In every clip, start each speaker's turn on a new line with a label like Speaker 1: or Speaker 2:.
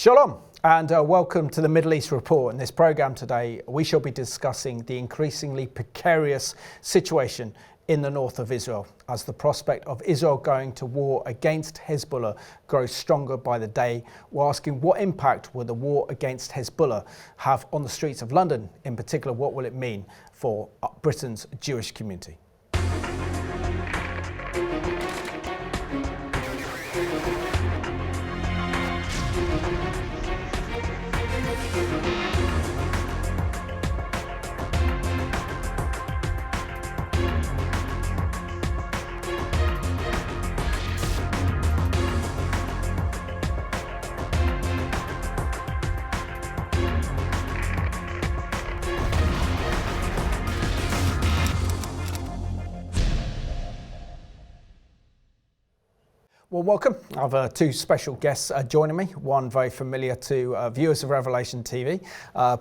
Speaker 1: Shalom and welcome to the Middle East Report. In this program today, we shall be discussing the increasingly precarious situation in the north of Israel as the prospect of Israel going to war against Hezbollah grows stronger by the day. We're asking what impact will the war against Hezbollah have on the streets of London? In particular, what will it mean for Britain's Jewish community? Well, welcome. I have two special guests joining me. One very familiar to viewers of Revelation TV,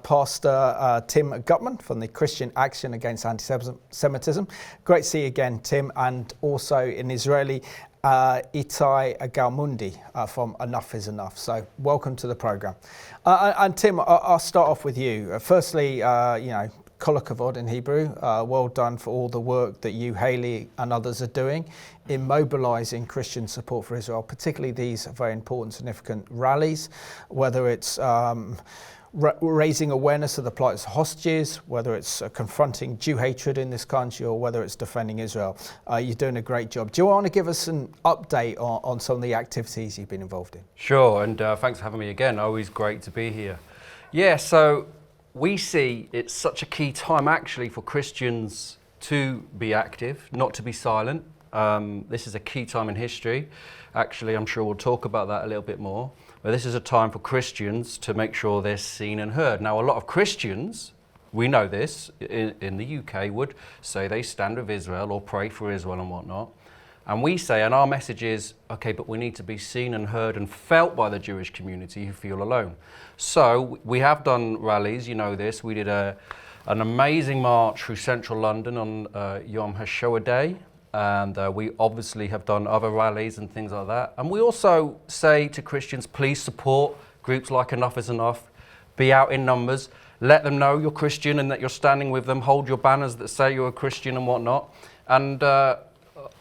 Speaker 1: Pastor Tim Gutmann from the Christian Action Against Anti-Semitism. Great to see you again, Tim, and also an Israeli, Itai Galmundy from Enough is Enough. So welcome to the program. And Tim, I'll start off with you. Firstly, Kol hakavod in Hebrew, well done for all the work that you, Haley, and others are doing in mobilising Christian support for Israel, particularly these very important, significant rallies, whether it's raising awareness of the plight of hostages, whether it's confronting Jew hatred in this country, or whether it's defending Israel. You're doing a great job. Do you want to give us an update on some of the activities you've been involved in?
Speaker 2: Sure, and thanks for having me again. Always great to be here. Yeah, so we see it's such a key time actually for Christians to be active, not to be silent. This is a key time in history. Actually, I'm sure we'll talk about that a little bit more. But this is a time for Christians to make sure they're seen and heard. Now, a lot of Christians, we know this, in the UK would say they stand with Israel or pray for Israel and whatnot. And we say, and our message is, okay, but we need to be seen and heard and felt by the Jewish community who feel alone. So we have done rallies, you know this. We did an amazing march through central London on Yom HaShoah Day. And we obviously have done other rallies and things like that. And we also say to Christians, please support groups like Enough is Enough, be out in numbers, let them know you're Christian and that you're standing with them, hold your banners that say you're a Christian and whatnot. And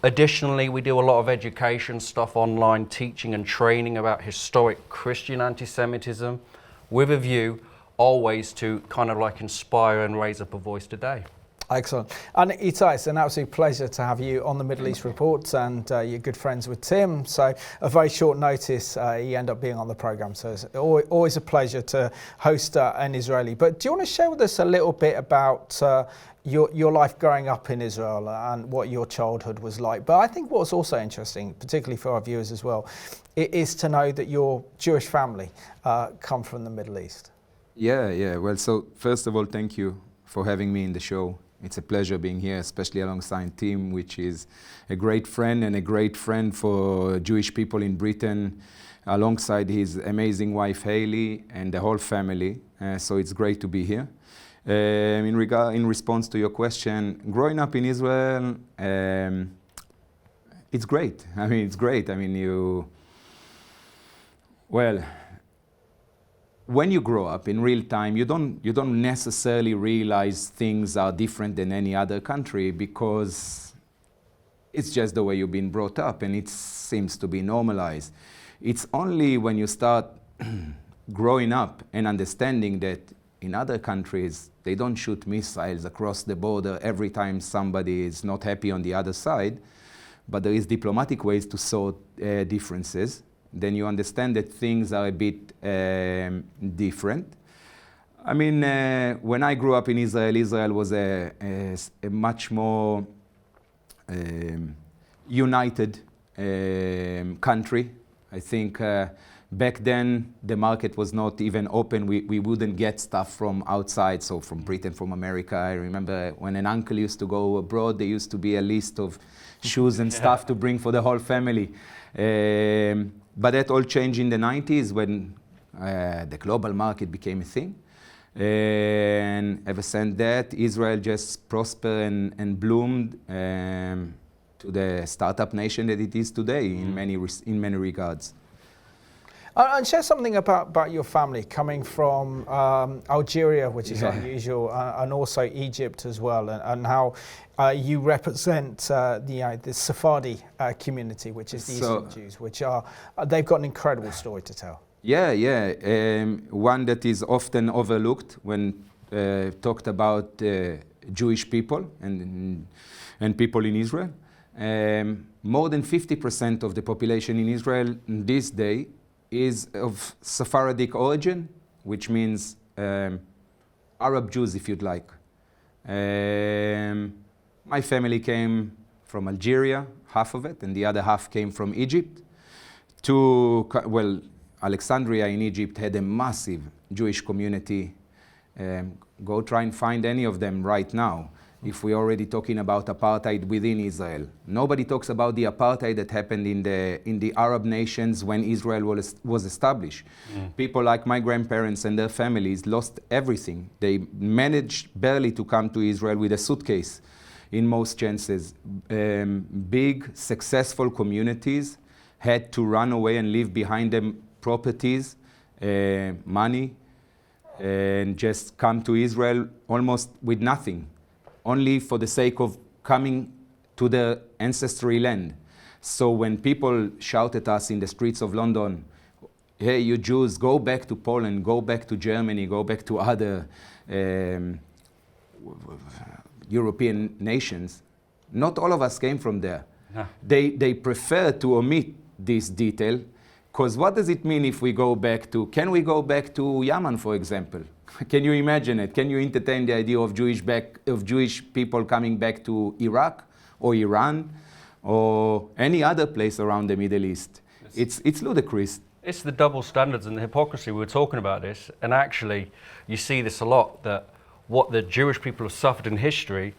Speaker 2: additionally, we do a lot of education stuff online, teaching and training about historic Christian anti-Semitism with a view always to kind of like inspire and raise up a voice today.
Speaker 1: Excellent. And Itai, it's an absolute pleasure to have you on the Middle East Report, and you're good friends with Tim. So a very short notice, you end up being on the programme. So it's always a pleasure to host an Israeli. But do you want to share with us a little bit about your life growing up in Israel and what your childhood was like? But I think what's also interesting, particularly for our viewers as well, is to know that your Jewish family come from the Middle East.
Speaker 3: Yeah. Well, so first of all, thank you for having me in the show. It's a pleasure being here, especially alongside Tim, which is a great friend and a great friend for Jewish people in Britain, alongside his amazing wife Haley and the whole family. So it's great to be here. In response to your question, growing up in Israel, it's great. It's great. When you grow up in real time, you don't necessarily realize things are different than any other country because it's just the way you've been brought up and it seems to be normalized. It's only when you start growing up and understanding that in other countries, they don't shoot missiles across the border every time somebody is not happy on the other side, but there is diplomatic ways to sort differences. Then you understand that things are a bit different. When I grew up in Israel, Israel was a much more united country. I think back then the market was not even open. We wouldn't get stuff from outside, so from Britain, from America. I remember when an uncle used to go abroad, there used to be a list of shoes and stuff to bring for the whole family. But that all changed in the 90s when the global market became a thing. And ever since that, Israel just prospered and bloomed to the startup nation that it is today in many regards.
Speaker 1: And share something about your family coming from Algeria, which is unusual, and also Egypt as well, and how you represent the Sephardi community, which is the Eastern Jews, which they've got an incredible story to tell.
Speaker 3: One that is often overlooked when talked about Jewish people and people in Israel. More than 50% of the population in Israel this day is of Sephardic origin, which means Arab Jews, if you'd like. My family came from Algeria, half of it, and the other half came from Egypt. Alexandria in Egypt had a massive Jewish community. Go try and find any of them right now. If we're already talking about apartheid within Israel. Nobody talks about the apartheid that happened in the Arab nations when Israel was established. People like my grandparents and their families lost everything. They managed barely to come to Israel with a suitcase in most chances. Big, successful communities had to run away and leave behind them properties, money, and just come to Israel almost with nothing, only for the sake of coming to the ancestry land. So when people shout at us in the streets of London, hey, you Jews, go back to Poland, go back to Germany, go back to other European nations, not all of us came from there. No. They prefer to omit this detail, because what does it mean if we go back to, can we go back to Yemen, for example? Can you imagine it? Can you entertain the idea of Jewish people coming back to Iraq or Iran or any other place around the Middle East? It's ludicrous.
Speaker 2: It's the double standards and the hypocrisy. We were talking about this, and actually you see this a lot, that what the Jewish people have suffered in history,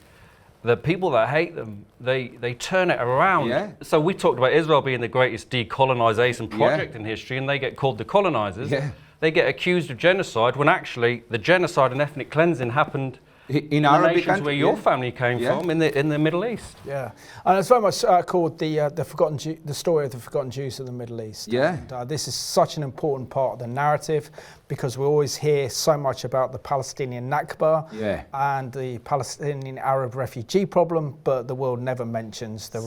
Speaker 2: the people that hate them, they turn it around.
Speaker 3: Yeah.
Speaker 2: So we talked about Israel being the greatest decolonization project in history, and they get called the colonizers.
Speaker 3: Yeah.
Speaker 2: They get accused of genocide when actually the genocide and ethnic cleansing happened in
Speaker 3: Arabic
Speaker 2: nations
Speaker 3: country,
Speaker 2: where your family came from, in the Middle East.
Speaker 1: Yeah, and it's very much called the story of the forgotten Jews of the Middle East.
Speaker 3: Yeah,
Speaker 1: and, this is such an important part of the narrative, because we always hear so much about the Palestinian Nakba and the Palestinian Arab refugee problem, but the world never mentions the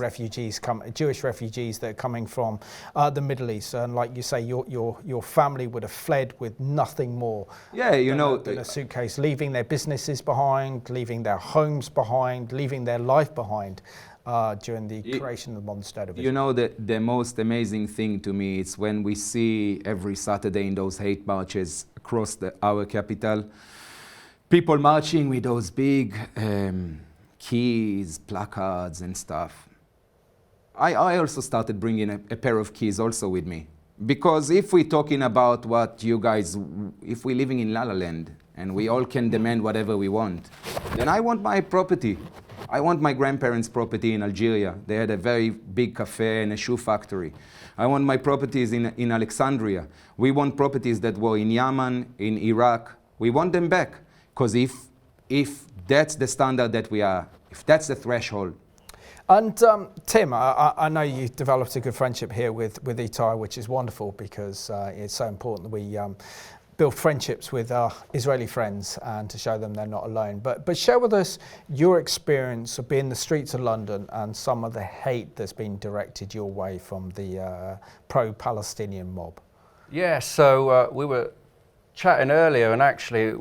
Speaker 1: Jewish refugees that are coming from the Middle East. And like you say, your family would have fled with nothing more than a suitcase, leaving their businesses behind, leaving their homes behind, leaving their life behind. During the creation of the modern state of Israel.
Speaker 3: You know, the most amazing thing to me is when we see every Saturday in those hate marches across our capital, people marching with those big keys, placards and stuff. I also started bringing a pair of keys also with me. Because if we're talking about what you guys, if we're living in La La Land and we all can demand whatever we want, then I want my property. I want my grandparents' property in Algeria. They had a very big cafe and a shoe factory. I want my properties in Alexandria. We want properties that were in Yemen, in Iraq. We want them back. Because if that's the standard that we are, if that's the threshold.
Speaker 1: And Tim, I know you developed a good friendship here with Itai, which is wonderful, because it's so important that we build friendships with our Israeli friends and to show them they're not alone. But share with us your experience of being in the streets of London and some of the hate that's been directed your way from the pro-Palestinian mob.
Speaker 2: Yeah, so we were chatting earlier, and actually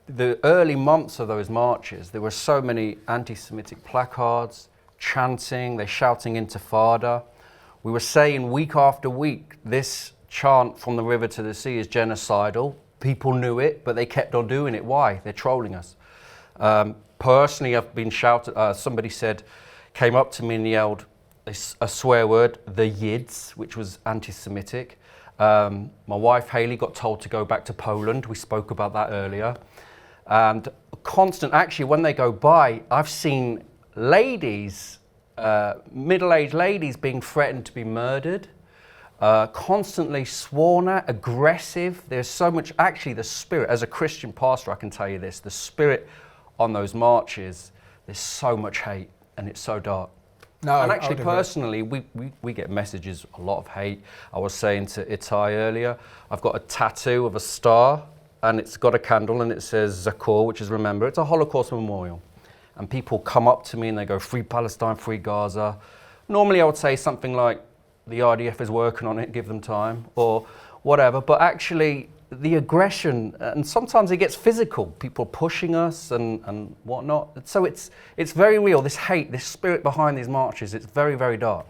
Speaker 2: the early months of those marches, there were so many anti-Semitic placards, chanting, they're shouting Intifada. We were saying week after week, this chant from the river to the sea is genocidal. People knew it, but they kept on doing it. Why? They're trolling us. Personally, I've been shouted, somebody came up to me and yelled a swear word, the Yids, which was anti-Semitic. My wife, Haley, got told to go back to Poland. We spoke about that earlier. And actually, when they go by, I've seen ladies, middle-aged ladies being threatened to be murdered. Constantly sworn at, aggressive. There's so much, actually the spirit, as a Christian pastor I can tell you this, the spirit on those marches, there's so much hate and it's so dark.
Speaker 1: No,
Speaker 2: and actually, personally, we get messages, a lot of hate. I was saying to Itai earlier, I've got a tattoo of a star, and it's got a candle, and it says Zakor, which is remember. It's a Holocaust memorial. And people come up to me and they go, free Palestine, free Gaza. Normally I would say something like, the IDF is working on it, give them time, or whatever. But actually, the aggression, and sometimes it gets physical, people pushing us and whatnot. So it's very real, this hate, this spirit behind these marches, it's very, very dark.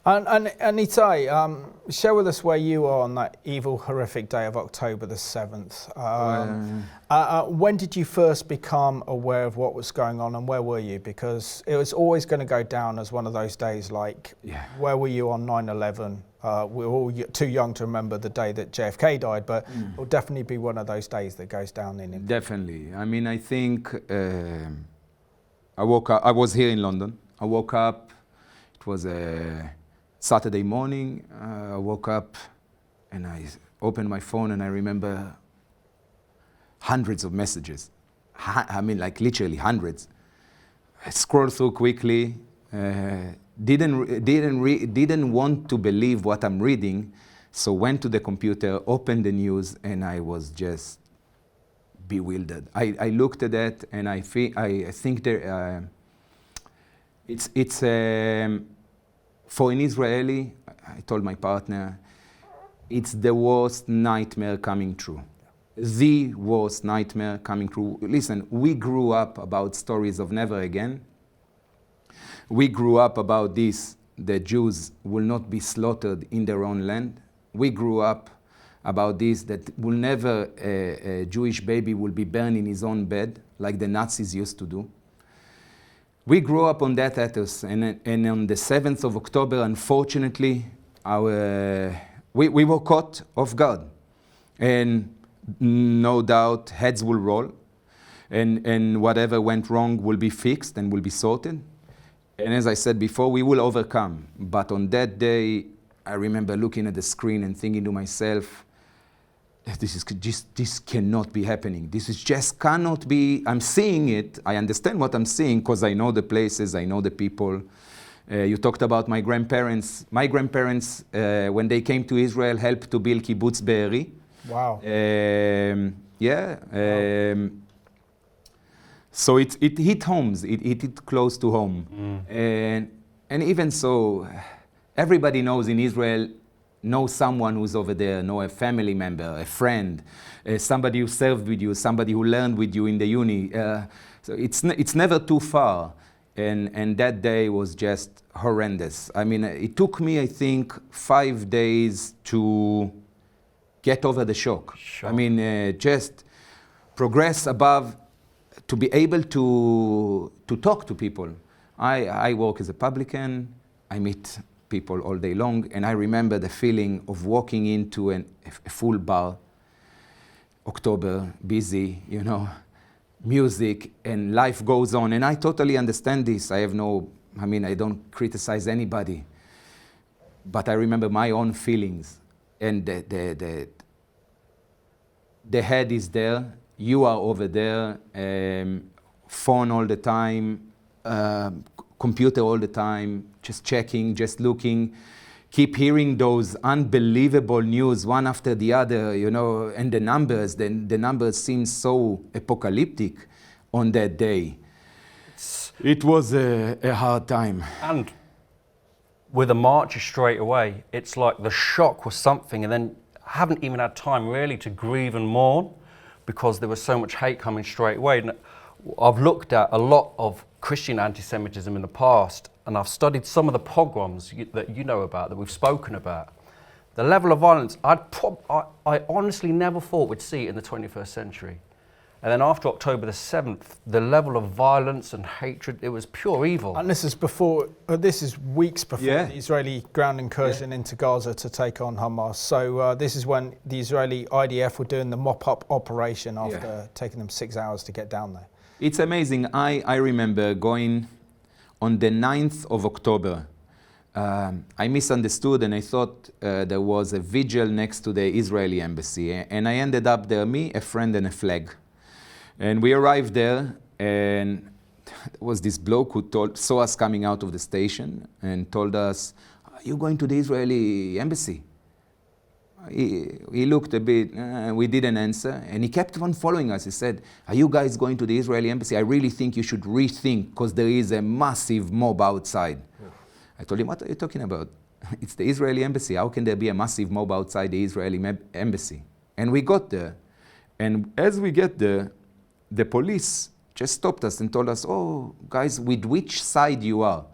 Speaker 1: And Itai, share with us where you are on that evil, horrific day of October the 7th. When did you first become aware of what was going on, and where were you? Because it was always going to go down as one of those days like, where were you on 9/11? We're all too young to remember the day that JFK died, but it'll definitely be one of those days that goes down in.
Speaker 3: Definitely. I mean, I think I woke up, I was here in London. I woke up, it was a Saturday morning. I woke up and I opened my phone and I remember hundreds of messages. I mean, like literally hundreds. I scrolled through quickly. Didn't want to believe what I'm reading, so went to the computer, opened the news, and I was just bewildered. I looked at that, and I think there it's for an Israeli. I told my partner, it's the worst nightmare coming true. The worst nightmare coming true. Listen, we grew up about stories of never again. We grew up about this, the Jews will not be slaughtered in their own land. We grew up about this, that will never a Jewish baby will be burned in his own bed, like the Nazis used to do. We grew up on that ethos, and on the 7th of October, unfortunately, we were caught off guard. And no doubt heads will roll, and whatever went wrong will be fixed and will be sorted. And as I said before, we will overcome. But on that day, I remember looking at the screen and thinking to myself, this cannot be happening. This is just cannot be. I'm seeing it. I understand what I'm seeing because I know the places, I know the people. You talked about my grandparents. My grandparents, when they came to Israel, helped to build kibbutz Be'eri.
Speaker 1: Wow.
Speaker 3: So it hit homes. It hit close to home. And even so, everybody knows in Israel, know someone who's over there, know a family member, a friend, somebody who served with you, somebody who learned with you in the uni. So it's never too far. And that day was just horrendous. I mean, it took me, I think, 5 days to get over the shock. Sure. I mean, just progress above, to be able to talk to people. I work as a publican. I meet people all day long, and I remember the feeling of walking into a full bar, October, busy, you know, music, and life goes on. And I totally understand this. I don't criticize anybody. But I remember my own feelings, and the head is there, you are over there, phone all the time, computer all the time, just checking, just looking, keep hearing those unbelievable news one after the other, you know, and the numbers seem so apocalyptic on that day. It was a hard time.
Speaker 2: And with the marches straight away, it's like the shock was something, and then I haven't even had time really to grieve and mourn because there was so much hate coming straight away. And I've looked at a lot of Christian anti-Semitism in the past, and I've studied some of the pogroms that you know about, that we've spoken about. The level of violence, I honestly never thought we'd see it in the 21st century. And then after October the 7th, the level of violence and hatred, it was pure evil.
Speaker 1: And this is weeks before the Israeli ground incursion into Gaza to take on Hamas. So this is when the Israeli IDF were doing the mop-up operation after taking them 6 hours to get down there.
Speaker 3: It's amazing. I remember going on the 9th of October. I misunderstood, and I thought there was a vigil next to the Israeli embassy. And I ended up there, me, a friend, and a flag. And we arrived there, and there was this bloke who saw us coming out of the station and told us, "Are you going to the Israeli embassy?" He looked a bit, we didn't answer, and he kept on following us. He said, "Are you guys going to the Israeli embassy? I really think you should rethink, because there is a massive mob outside." Yeah. I told him, "What are you talking about? It's the Israeli embassy. How can there be a massive mob outside the Israeli embassy?" And we got there. And as we get there, the police just stopped us and told us, "Oh, guys, with which side you are?"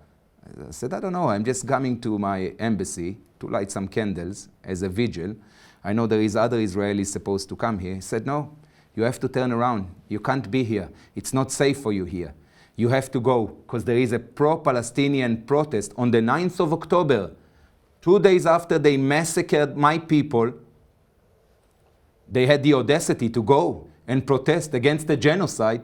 Speaker 3: I said, "I don't know. I'm just coming to my embassy to light some candles as a vigil. I know there is other Israelis supposed to come here." He said, "No, you have to turn around. You can't be here. It's not safe for you here. You have to go, because there is a pro-Palestinian protest on the 9th of October, 2 days after they massacred my people. They had the audacity to go and protest against the genocide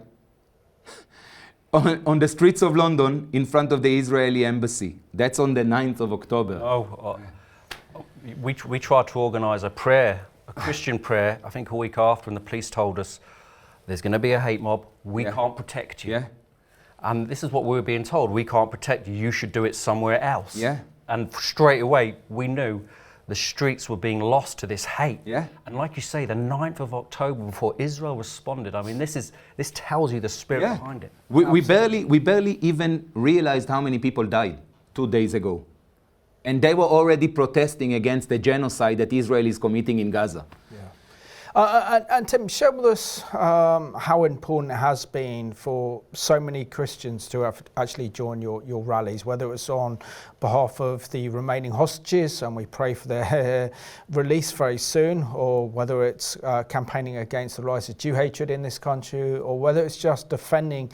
Speaker 3: on the streets of London in front of the Israeli embassy. That's on the 9th of October.
Speaker 2: We tried to organise a prayer, a Christian prayer, I think a week after, and the police told us, "There's going to be a hate mob. We can't protect you."
Speaker 3: Yeah.
Speaker 2: And this is what we were being told. "We can't protect you. You should do it somewhere else."
Speaker 3: Yeah.
Speaker 2: And straight away, we knew the streets were being lost to this hate.
Speaker 3: Yeah.
Speaker 2: And like you say, the 9th of October, before Israel responded, I mean, this tells you the spirit behind it.
Speaker 3: We barely even realized how many people died 2 days ago. And they were already protesting against the genocide that Israel is committing in Gaza.
Speaker 1: And Tim, share with us how important it has been for so many Christians to have actually joined your rallies, whether it's on behalf of the remaining hostages, and we pray for their release very soon, or whether it's campaigning against the rise of Jew hatred in this country, or whether it's just defending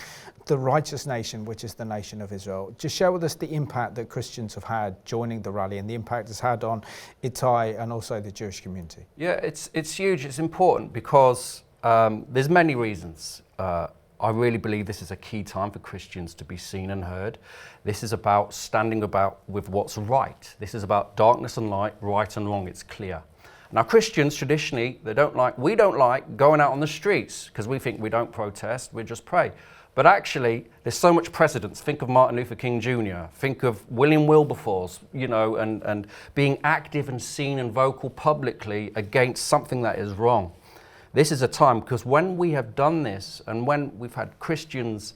Speaker 1: the righteous nation, which is the nation of Israel. Just share with us the impact that Christians have had joining the rally and the impact it's had on Itai and also the Jewish community.
Speaker 2: Yeah, it's huge. It's important because there's many reasons. I really believe this is a key time for Christians to be seen and heard. This is about standing about with what's right. This is about darkness and light, right and wrong. It's clear. Now, Christians traditionally, we don't like going out on the streets because we think we don't protest, we just pray. But actually, there's so much precedence. Think of Martin Luther King Jr., think of William Wilberforce, and being active and seen and vocal publicly against something that is wrong. This is a time, because when we have done this, and when we've had Christians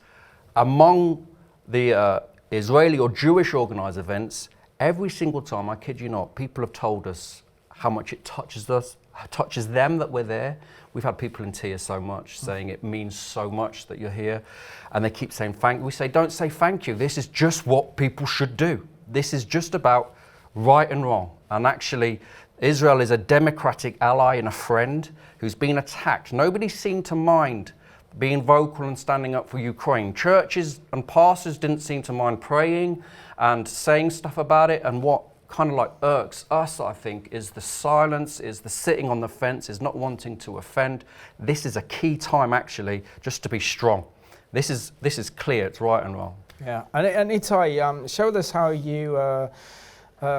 Speaker 2: among the Israeli or Jewish organized events, every single time, I kid you not, people have told us how much it touches us, touches them that we're there. We've had people in tears so much, saying it means so much that you're here. And they keep saying thank you. We say, don't say thank you. This is just what people should do. This is just about right and wrong. And actually, Israel is a democratic ally and a friend who's been attacked. Nobody seemed to mind being vocal and standing up for Ukraine. Churches and pastors didn't seem to mind praying and saying stuff about it. And what kind of like irks us, I think, is the silence, is the sitting on the fence, is not wanting to offend. This is a key time, actually, just to be strong. This is clear, it's right and wrong.
Speaker 1: Yeah, and Itai, show us how you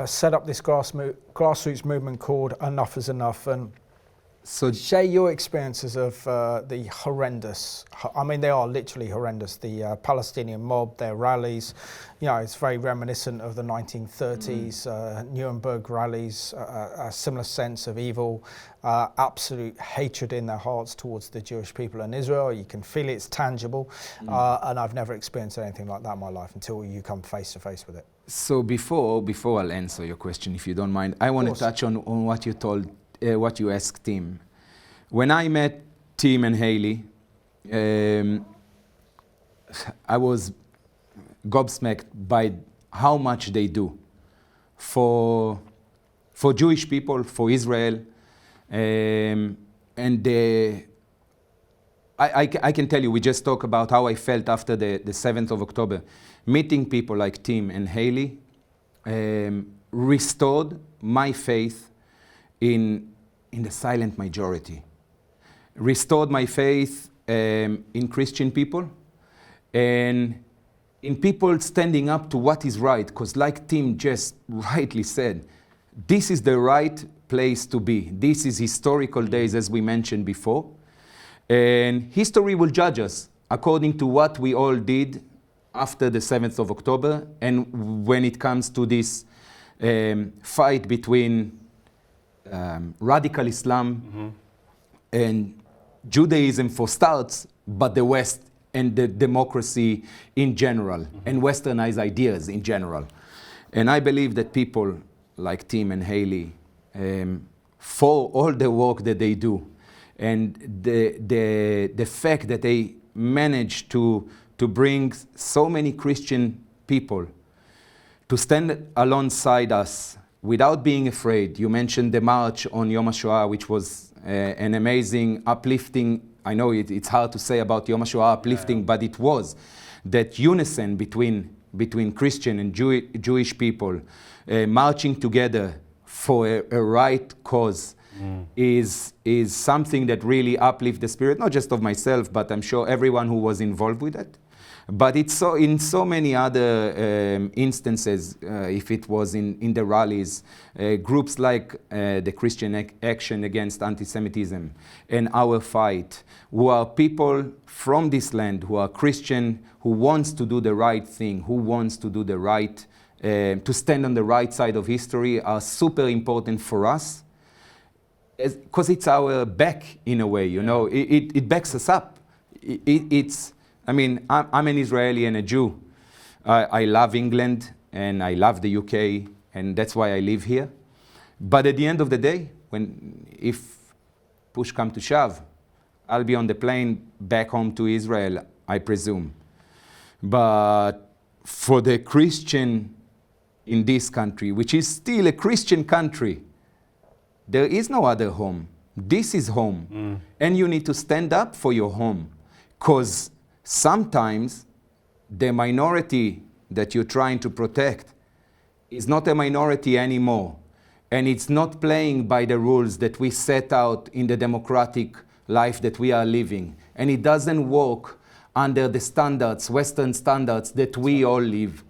Speaker 1: set up this grassroots movement called Enough is Enough, and so share your experiences of the horrendous, I mean, they are literally horrendous, the Palestinian mob, their rallies. It's very reminiscent of the 1930s, Nuremberg rallies, a similar sense of evil, absolute hatred in their hearts towards the Jewish people in Israel. You can feel it's tangible, and I've never experienced anything like that in my life until you come face to face with it.
Speaker 3: So before I'll answer your question, if you don't mind, I want to touch on what you told. What you asked Tim. When I met Tim and Haley, I was gobsmacked by how much they do for Jewish people, for Israel, and I can tell you, we just talked about how I felt after the 7th of October. Meeting people like Tim and Haley restored my faith in the silent majority, restored my faith in Christian people and in people standing up to what is right, because like Tim just rightly said, this is the right place to be. This is historical days, as we mentioned before, and history will judge us according to what we all did after the 7th of October, and when it comes to this fight between radical Islam and Judaism for starts, but the West and the democracy in general, and westernized ideas in general. And I believe that people like Tim and Haley, for all the work that they do, and the fact that they manage to bring so many Christian people to stand alongside us without being afraid. You mentioned the march on Yom HaShoah, which was an amazing, uplifting. I know it's hard to say about Yom HaShoah uplifting, but it was that unison between Christian and Jewish people marching together for a right cause is something that really uplifts the spirit, not just of myself, but I'm sure everyone who was involved with it. But it's so in so many other instances, if it was in the rallies, groups like the Christian Action Against Anti-Semitism and Our Fight, who are people from this land, who are Christian, who wants to do the right thing, who wants to do the right, to stand on the right side of history, are super important for us, because it's our back in a way, you know, it backs us up. I mean, I'm an Israeli and a Jew. I love England and I love the UK, and that's why I live here. But at the end of the day, if push comes to shove, I'll be on the plane back home to Israel, I presume. But for the Christian in this country, which is still a Christian country, there is no other home. This is home. And you need to stand up for your home, because sometimes the minority that you're trying to protect is not a minority anymore, and it's not playing by the rules that we set out in the democratic life that we are living, and it doesn't work under the standards, Western standards that we all live.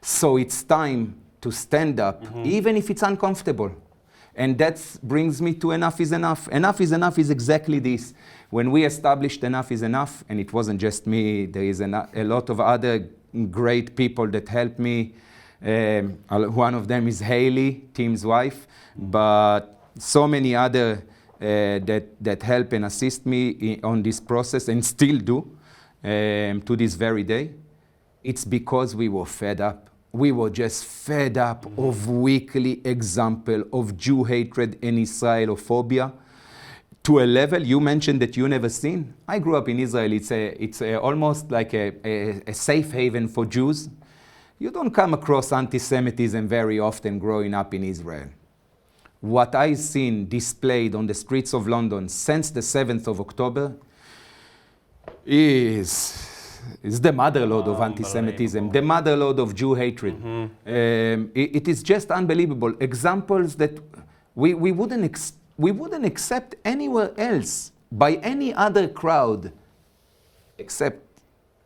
Speaker 3: So it's time to stand up, even if it's uncomfortable. And that brings me to Enough is Enough. Enough is Enough is exactly this. When we established Enough is Enough, and it wasn't just me, there is a lot of other great people that helped me. One of them is Haley, Tim's wife, but so many other that help and assist me on this process, and still do to this very day. It's because we were fed up. We were just fed up of weekly example of Jew hatred and Israelophobia to a level you mentioned that you never seen. I grew up in Israel. It's almost like a safe haven for Jews. You don't come across anti-Semitism very often growing up in Israel. What I've seen displayed on the streets of London since the 7th of October is the motherlode of anti-Semitism, the motherlode of Jew hatred. It is just unbelievable. Examples that we wouldn't accept anywhere else by any other crowd except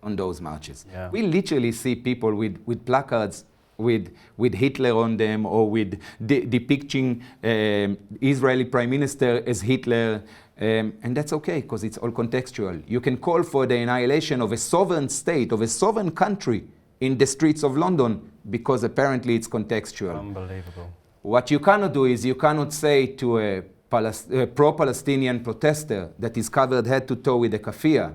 Speaker 3: on those marches. Yeah. We literally see people with placards with Hitler on them, or with depicting Israeli Prime Minister as Hitler. And that's okay, because it's all contextual. You can call for the annihilation of a sovereign state, of a sovereign country in the streets of London, because apparently it's contextual.
Speaker 2: Unbelievable.
Speaker 3: What you cannot do is you cannot say to a pro-Palestinian protester that is covered head to toe with a kafir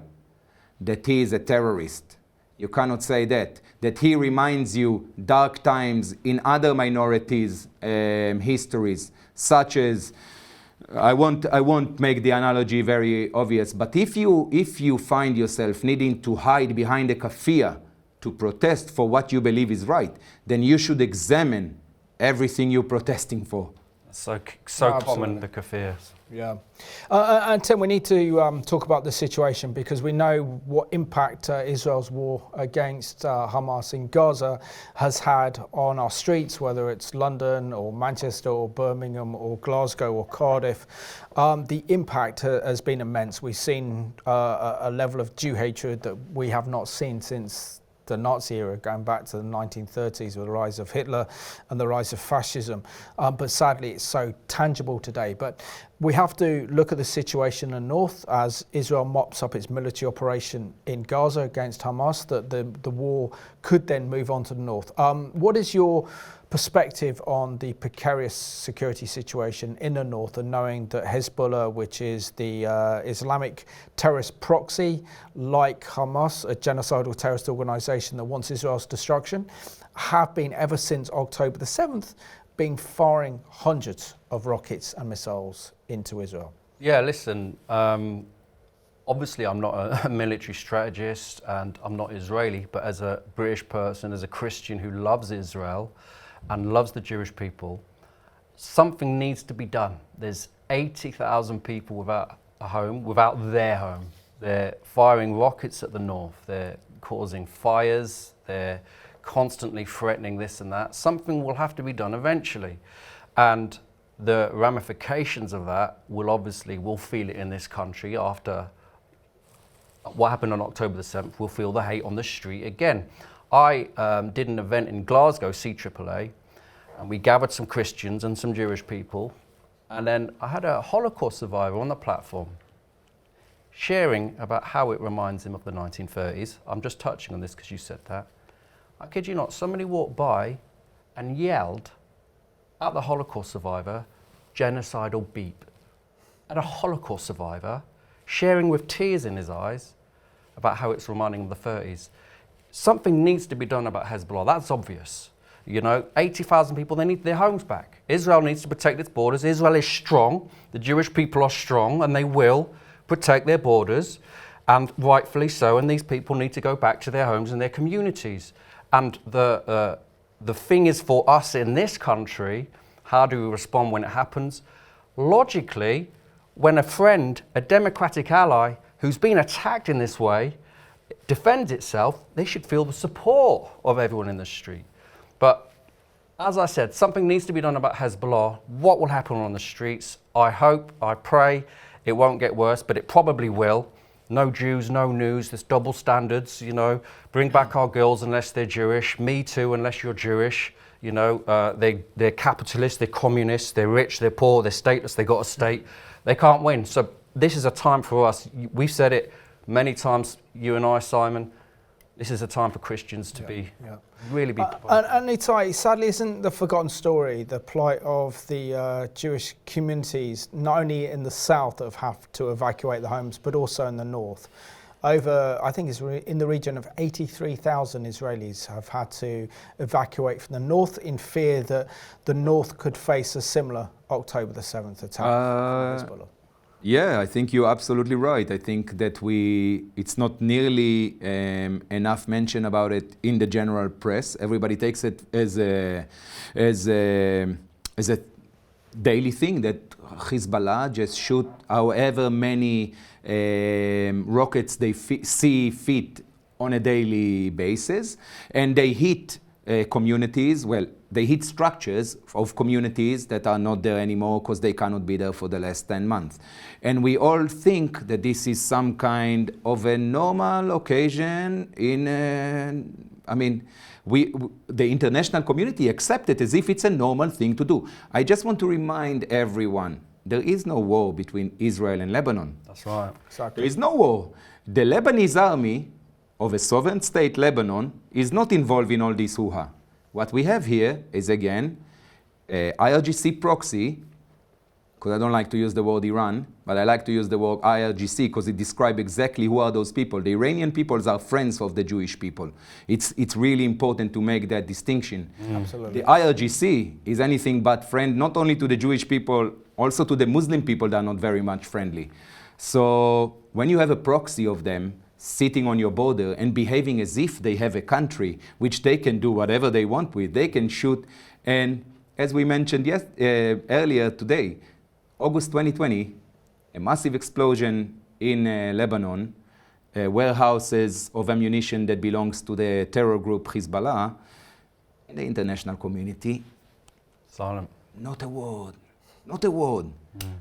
Speaker 3: that he is a terrorist. You cannot say that he reminds you dark times in other minorities' histories, such as, I won't make the analogy very obvious, but if you find yourself needing to hide behind a kafir to protest for what you believe is right, then you should examine everything you're protesting for.
Speaker 2: So common, the kafirs.
Speaker 1: Yeah. And Tim, we need to talk about the situation, because we know what impact Israel's war against Hamas in Gaza has had on our streets, whether it's London or Manchester or Birmingham or Glasgow or Cardiff. The impact has been immense. We've seen a level of Jew hatred that we have not seen since the Nazi era, going back to the 1930s with the rise of Hitler and the rise of fascism. But sadly, it's so tangible today. But we have to look at the situation in the north as Israel mops up its military operation in Gaza against Hamas, that the war could then move on to the north. What is your perspective on the precarious security situation in the north, and knowing that Hezbollah, which is the Islamic terrorist proxy, like Hamas, a genocidal terrorist organisation that wants Israel's destruction, have been ever since October the 7th, been firing hundreds of rockets and missiles into Israel?
Speaker 2: Yeah, listen, obviously I'm not a military strategist and I'm not Israeli, but as a British person, as a Christian who loves Israel and loves the Jewish people, something needs to be done. There's 80,000 people without a home, without their home. They're firing rockets at the north. They're causing fires. They're constantly threatening this and that. Something will have to be done eventually. And the ramifications of that we'll feel it in this country after what happened on October the 7th. We'll feel the hate on the street again. I did an event in Glasgow, CAAA, and we gathered some Christians and some Jewish people, and then I had a Holocaust survivor on the platform sharing about how it reminds him of the 1930s. I'm just touching on this because you said that. I kid you not, somebody walked by and yelled at the Holocaust survivor, genocidal beep. At a Holocaust survivor, sharing with tears in his eyes about how it's reminding him of the 30s. Something needs to be done about Hezbollah, that's obvious. 80,000 people, they need their homes back. Israel needs to protect its borders. Israel is strong, the Jewish people are strong, and they will protect their borders, and rightfully so, and these people need to go back to their homes and their communities. And the thing is for us in this country, how do we respond when it happens? Logically, when a friend, a democratic ally who's been attacked in this way, defends itself, they should feel the support of everyone in the street. But as I said, something needs to be done about Hezbollah. What will happen on the streets? I hope, I pray it won't get worse, but it probably will. No Jews, no news, there's double standards, bring back our girls unless they're Jewish, me too unless you're Jewish, they're capitalists, they're communists, they're rich, they're poor, they're stateless, they got a state, they can't win. So this is a time for us, we've said it many times, you and I, Simon, this is a time for Christians to really be...
Speaker 1: And Itai, sadly, isn't the forgotten story the plight of the Jewish communities, not only in the south that have to evacuate the homes, but also in the north? Over, I think it's in the region of 83,000 Israelis have had to evacuate from the north in fear that the north could face a similar October the 7th attack from Hezbollah.
Speaker 3: Yeah, I think you're absolutely right. I think that it's not nearly enough mention about it in the general press. Everybody takes it as a daily thing that Hezbollah just shoot however many rockets they see fit on a daily basis, and they hit communities. Well, they hit structures of communities that are not there anymore because they cannot be there for the last 10 months. And we all think that this is some kind of a normal occasion the international community accept it as if it's a normal thing to do. I just want to remind everyone, there is no war between Israel and Lebanon.
Speaker 2: That's right.
Speaker 1: Exactly.
Speaker 3: There is no war. The Lebanese army of a sovereign state, Lebanon, is not involved in all this hoo-ha. What we have here is, again, IRGC proxy, because I don't like to use the word Iran, but I like to use the word IRGC because it describes exactly who are those people. The Iranian peoples are friends of the Jewish people. It's really important to make that distinction.
Speaker 1: Absolutely.
Speaker 3: The IRGC is anything but friend, not only to the Jewish people, also to the Muslim people that are not very much friendly. So when you have a proxy of them sitting on your border and behaving as if they have a country which they can do whatever they want with, they can shoot. And as we mentioned earlier today, August 2020, a massive explosion in Lebanon, warehouses of ammunition that belongs to the terror group Hezbollah, and the international community,
Speaker 2: silent.
Speaker 3: not a word, not a word.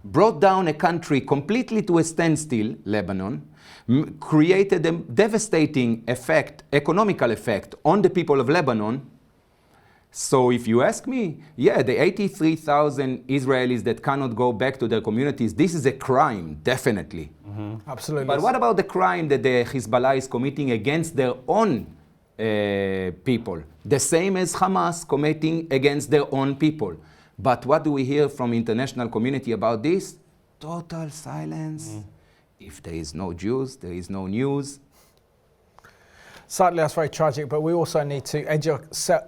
Speaker 3: Brought down a country completely to a standstill, Lebanon, created a devastating effect, economical effect on the people of Lebanon. So if you ask me, yeah, the 83,000 Israelis that cannot go back to their communities, this is a crime, definitely.
Speaker 1: Absolutely.
Speaker 3: But what about the crime that the Hezbollah is committing against their own people? The same as Hamas committing against their own people. But what do we hear from international community about this? Total silence. If there is no Jews, there is no news.
Speaker 1: Sadly, that's very tragic, but we also need to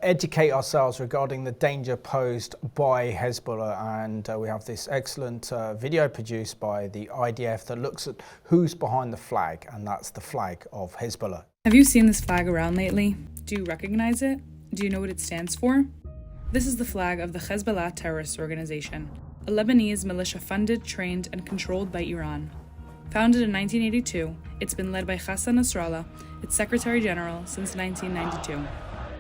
Speaker 1: educate ourselves regarding the danger posed by Hezbollah. And we have this excellent video produced by the IDF that looks at who's behind the flag, and that's the flag of Hezbollah.
Speaker 4: Have you seen this flag around lately? Do you recognize it? Do you know what it stands for? This is the flag of the Hezbollah terrorist organization, a Lebanese militia funded, trained, and controlled by Iran. Founded in 1982, it's been led by Hassan Nasrallah, its Secretary General, since 1992.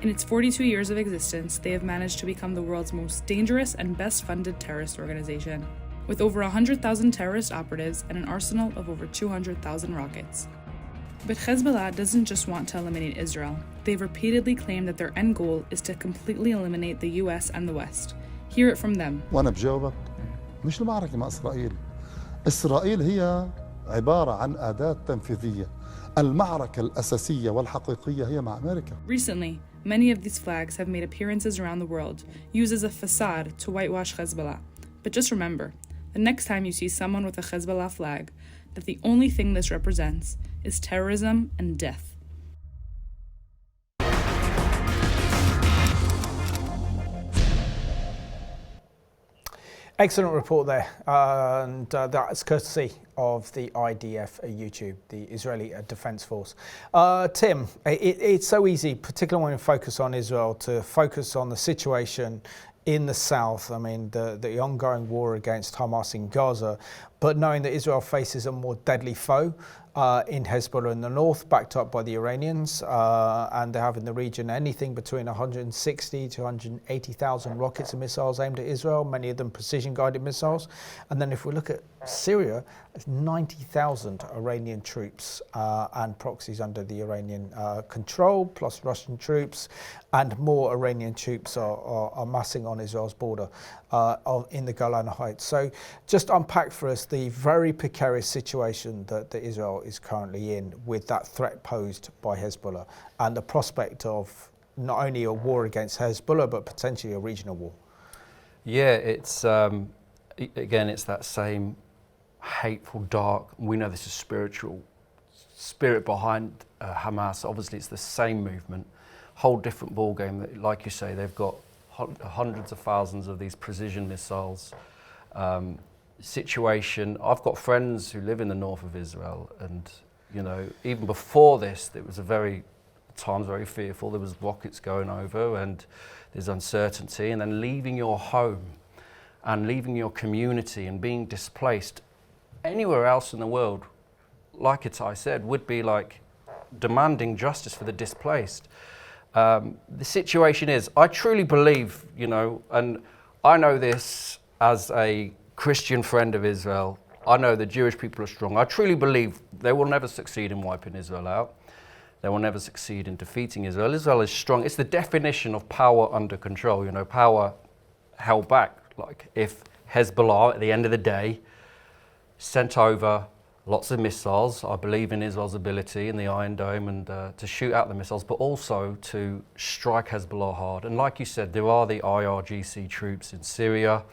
Speaker 4: In its 42 years of existence, they have managed to become the world's most dangerous and best-funded terrorist organization, with over 100,000 terrorist operatives and an arsenal of over 200,000 rockets. But Hezbollah doesn't just want to eliminate Israel. They've repeatedly claimed that their end goal is to completely eliminate the US and the West. Hear it from them.
Speaker 5: وأنا بجاوبك مش المعركة مع إسرائيل. إسرائيل هي عبارة عن أداة تنفيذية. المعركة الأساسية والحقيقية هي مع أمريكا.
Speaker 4: Recently, many of these flags have made appearances around the world, used as a facade to whitewash Hezbollah. But just remember, the next time you see someone with a Hezbollah flag, that the only thing this represents is terrorism and death.
Speaker 1: Excellent report there, and that's courtesy of the IDF YouTube, the Israeli Defense Force. Tim, it's so easy, particularly when we focus on Israel, to focus on the situation in the south. I mean, the ongoing war against Hamas in Gaza, but knowing that Israel faces a more deadly foe in Hezbollah in the north, backed up by the Iranians, and they have in the region anything between 160 to 180,000 rockets and missiles aimed at Israel, many of them precision-guided missiles. And then if we look at Syria, it's 90,000 Iranian troops and proxies under the Iranian control, plus Russian troops, and more Iranian troops are massing on Israel's border in the Golan Heights. So just unpack for us the very precarious situation that Israel is currently in with that threat posed by Hezbollah and the prospect of not only a war against Hezbollah, but potentially a regional war.
Speaker 2: Yeah, it's, again, it's that same hateful, dark, we know this is spiritual spirit behind Hamas. Obviously, it's the same movement, whole different ball game. Like you say, they've got hundreds of thousands of these precision missiles. Situation. I've got friends who live in the north of Israel, and you know, even before this, it was at times very fearful. There was rockets going over, and there's uncertainty. And then leaving your home, and leaving your community, and being displaced anywhere else in the world, like Itai said, would be like demanding justice for the displaced. The situation is, I truly believe, you know, and I know this as a Christian friend of Israel, I know the Jewish people are strong. I truly believe they will never succeed in wiping Israel out. They will never succeed in defeating Israel. Israel is strong. It's the definition of power under control, you know, power held back. Like if Hezbollah, at the end of the day, sent over lots of missiles, I believe in Israel's ability in the Iron Dome and to shoot out the missiles, but also to strike Hezbollah hard. And like you said, there are the IRGC troops in Syria.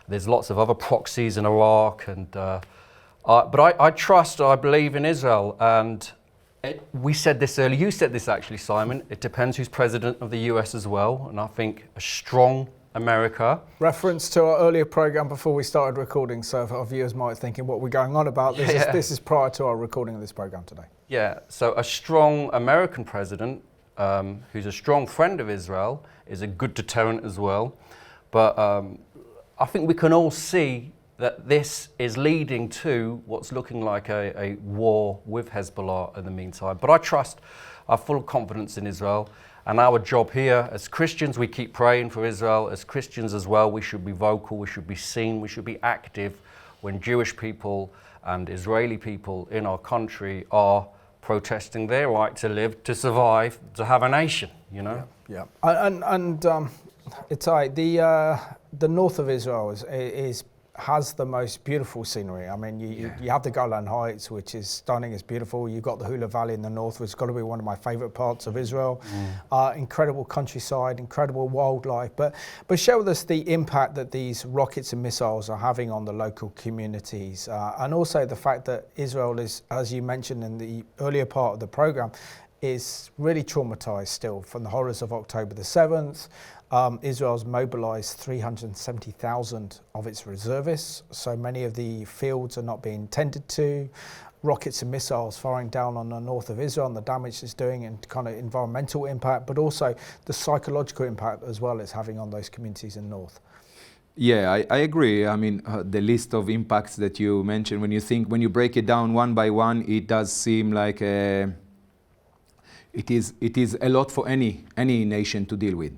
Speaker 2: There's lots of other proxies in Iraq, and but I believe in Israel. And we said this earlier, you said this actually, Simon, it depends who's president of the US as well. And I think a strong America.
Speaker 1: Reference to our earlier program before we started recording, so our viewers might be thinking what we're going on about. This is prior to our recording of this program today. Yeah,
Speaker 2: so a strong American president who's a strong friend of Israel is a good deterrent as well. But I think we can all see that this is leading to what's looking like a war with Hezbollah in the meantime. But I have full confidence in Israel. And our job here as Christians, we keep praying for Israel. As Christians as well, we should be vocal, we should be seen, we should be active when Jewish people and Israeli people in our country are protesting their right to live, to survive, to have a nation, you know?
Speaker 1: Yeah. And Itai, the north of Israel has the most beautiful scenery. I mean, you have the Golan Heights, which is stunning, it's beautiful. You've got the Hula Valley in the north, which has got to be one of my favorite parts of Israel. Incredible countryside, incredible wildlife. But share with us the impact that these rockets and missiles are having on the local communities. And also the fact that Israel is, as you mentioned in the earlier part of the program, is really traumatized still from the horrors of October the 7th. Israel's mobilized 370,000 of its reservists, so many of the fields are not being tended to. Rockets and missiles firing down on the north of Israel and the damage it's doing and kind of environmental impact, but also the psychological impact as well it's having on those communities in the north.
Speaker 3: Yeah, I agree. I mean, the list of impacts that you mentioned, when you break it down one by one, it does seem like it is a lot for any nation to deal with.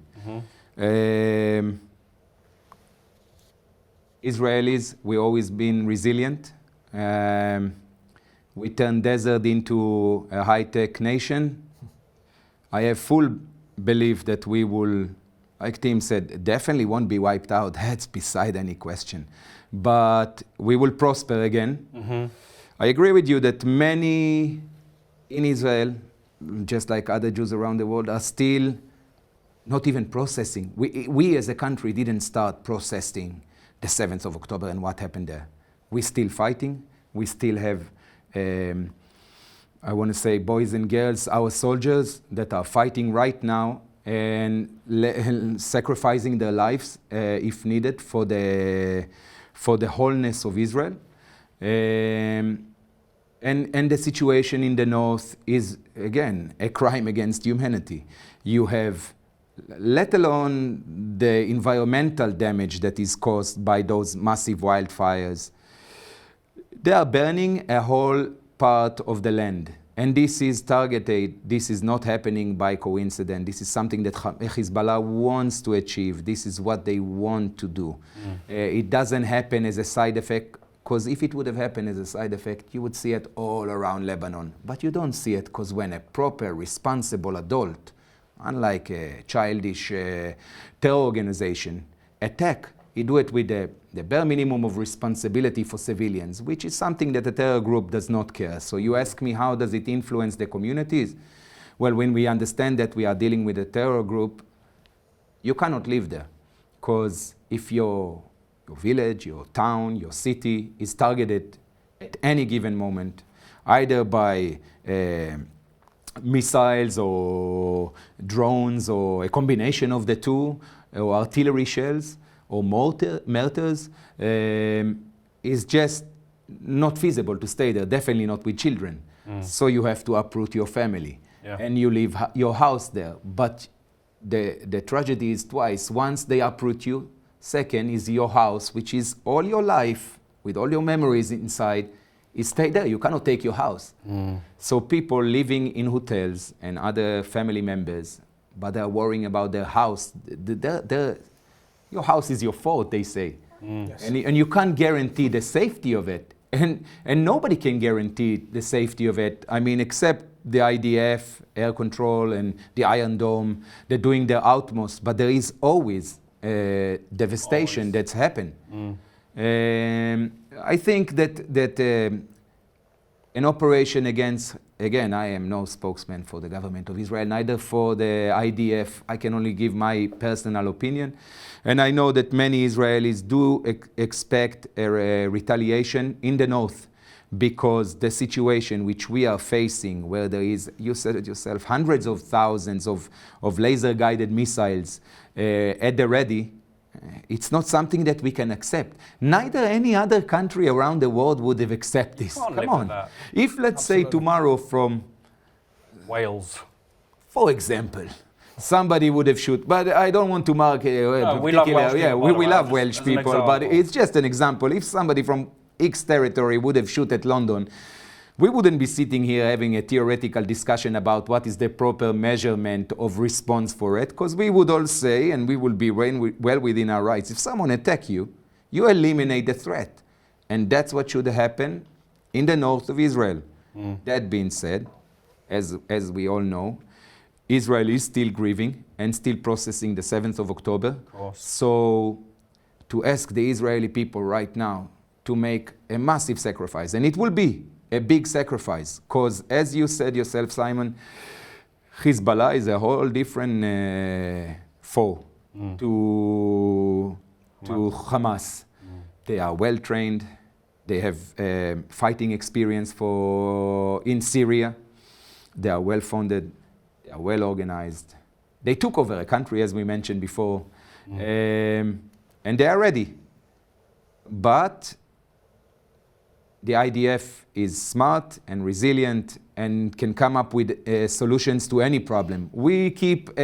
Speaker 3: Israelis, we've always been resilient. We turned desert into a high-tech nation. I have full belief that we will, like Tim said, definitely won't be wiped out. That's beside any question. But we will prosper again. I agree with you that many in Israel, just like other Jews around the world, are still not even processing. We as a country didn't start processing the 7th of October and what happened there. We're still fighting. We still have, I want to say, boys and girls, our soldiers that are fighting right now and sacrificing their lives, if needed, for the wholeness of Israel. And the situation in the north is, again, a crime against humanity. You have, let alone the environmental damage that is caused by those massive wildfires. They are burning a whole part of the land. And this is targeted. This is not happening by coincidence. This is something that Hezbollah wants to achieve. This is what they want to do. It doesn't happen as a side effect, because if it would have happened as a side effect, you would see it all around Lebanon. But you don't see it because when a proper, responsible adult, unlike a childish terror organization, attack, you do it with the bare minimum of responsibility for civilians, which is something that a terror group does not care. So you ask me, how does it influence the communities? Well, when we understand that we are dealing with a terror group, you cannot live there. Because if your village, your town, your city is targeted at any given moment, either by missiles or drones or a combination of the two, or artillery shells or mortars, is just not feasible to stay there, definitely not with children. So you have to uproot your family and you leave your house there. But the tragedy is twice. Once they uproot you, second is your house, which is all your life, with all your memories inside, is stay there. You cannot take your house. So people living in hotels and other family members, but they're worrying about their house. Your house is your fort, they say. Yes. And you can't guarantee the safety of it. And nobody can guarantee the safety of it. I mean, except the IDF, air control, and the Iron Dome. They're doing their utmost, but there is always devastation that's happened. I think that an operation against, again, I am no spokesman for the government of Israel, neither for the IDF. I can only give my personal opinion. And I know that many Israelis do expect a retaliation in the north, because the situation which we are facing, where there is, you said it yourself, hundreds of thousands of laser-guided missiles at the ready, it's not something that we can accept. Neither any other country around the world would have accepted this. Come on. If, let's say, tomorrow from
Speaker 2: Wales,
Speaker 3: for example, somebody would have shoot, but I don't want to mark
Speaker 2: we love Welsh people,
Speaker 3: we love Welsh people, but it's just an example. If somebody from X territory would have shoot at London, we wouldn't be sitting here having a theoretical discussion about what is the proper measurement of response for it, because we would all say, and we will be well within our rights, if someone attacks you, you eliminate the threat. And that's what should happen in the north of Israel. That being said, as we all know, Israel is still grieving and still processing the 7th of October. So to ask the Israeli people right now to make a massive sacrifice, and it will be a big sacrifice, because as you said yourself, Simon, Hezbollah is a whole different foe to Hamas. They are well trained. They have fighting experience in Syria. They are well funded. They are well organized. They took over a country, as we mentioned before, and they are ready. But the IDF is smart and resilient and can come up with solutions to any problem. We keep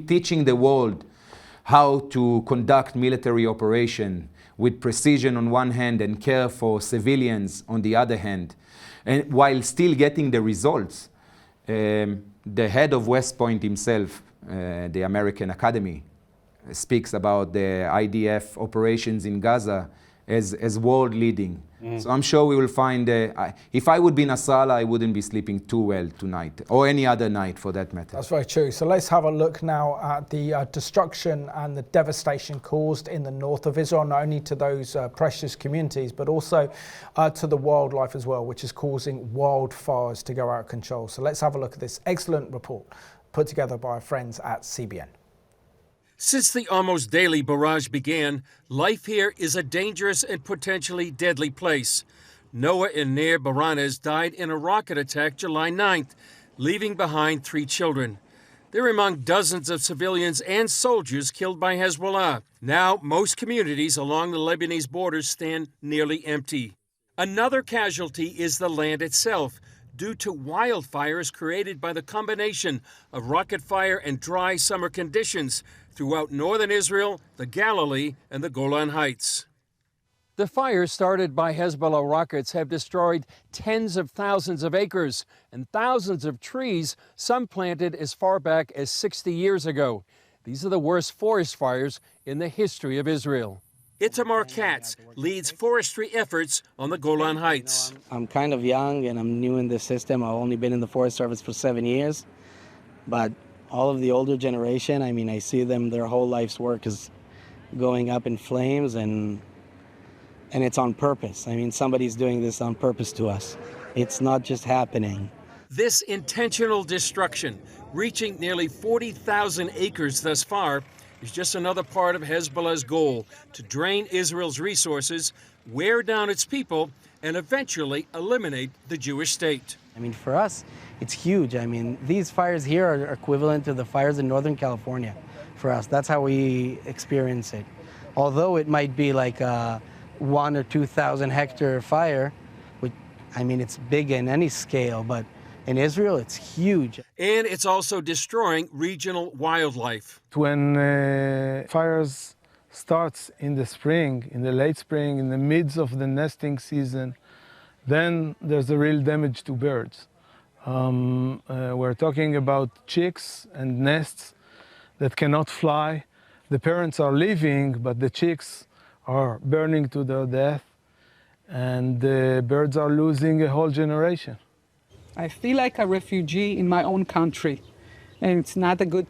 Speaker 3: teaching the world how to conduct military operation with precision on one hand and care for civilians on the other hand, and while still getting the results. The head of West Point himself, the American Academy, speaks about the IDF operations in Gaza as world leading. So I'm sure we will find, if I would be Nasrallah, I wouldn't be sleeping too well tonight, or any other night for that matter.
Speaker 1: That's very true. So let's have a look now at the destruction and the devastation caused in the north of Israel, not only to those precious communities, but also to the wildlife as well, which is causing wildfires to go out of control. So let's have a look at this excellent report put together by our friends at CBN.
Speaker 6: Since the almost daily barrage began, life here is a dangerous and potentially deadly place. Noah and Ner Baranes died in a rocket attack July 9th, leaving behind 3 children. They're among dozens of civilians and soldiers killed by Hezbollah. Now, most communities along the Lebanese border stand nearly empty. Another casualty is the land itself, due to wildfires created by the combination of rocket fire and dry summer conditions throughout northern Israel, the Galilee, and the Golan Heights. The fires started by Hezbollah rockets have destroyed tens of thousands of acres and thousands of trees, some planted as far back as 60 years ago. These are the worst forest fires in the history of Israel. Itamar Katz leads forestry efforts on the Golan Heights.
Speaker 7: I'm kind of young and I'm new in this system. I've only been in the Forest Service for 7 years. But all of the older generation, I mean, I see them, their whole life's work is going up in flames, and it's on purpose. I mean, somebody's doing this on purpose to us. It's not just happening.
Speaker 6: This intentional destruction, reaching nearly 40,000 acres thus far, is just another part of Hezbollah's goal to drain Israel's resources, wear down its people, and eventually eliminate the Jewish state.
Speaker 7: I mean, for us, it's huge. I mean, these fires here are equivalent to the fires in Northern California for us. That's how we experience it. Although it might be like a 1,000 or 2,000 hectare fire, which, I mean, it's big in any scale, but in Israel, it's huge.
Speaker 6: And it's also destroying regional wildlife.
Speaker 8: When fires starts in the spring, in the late spring, in the midst of the nesting season, then there's a real damage to birds. We're talking about chicks and nests that cannot fly. The parents are leaving, but the chicks are burning to their death, and the birds are losing a whole generation.
Speaker 9: I feel like a refugee in my own country, and it's not a good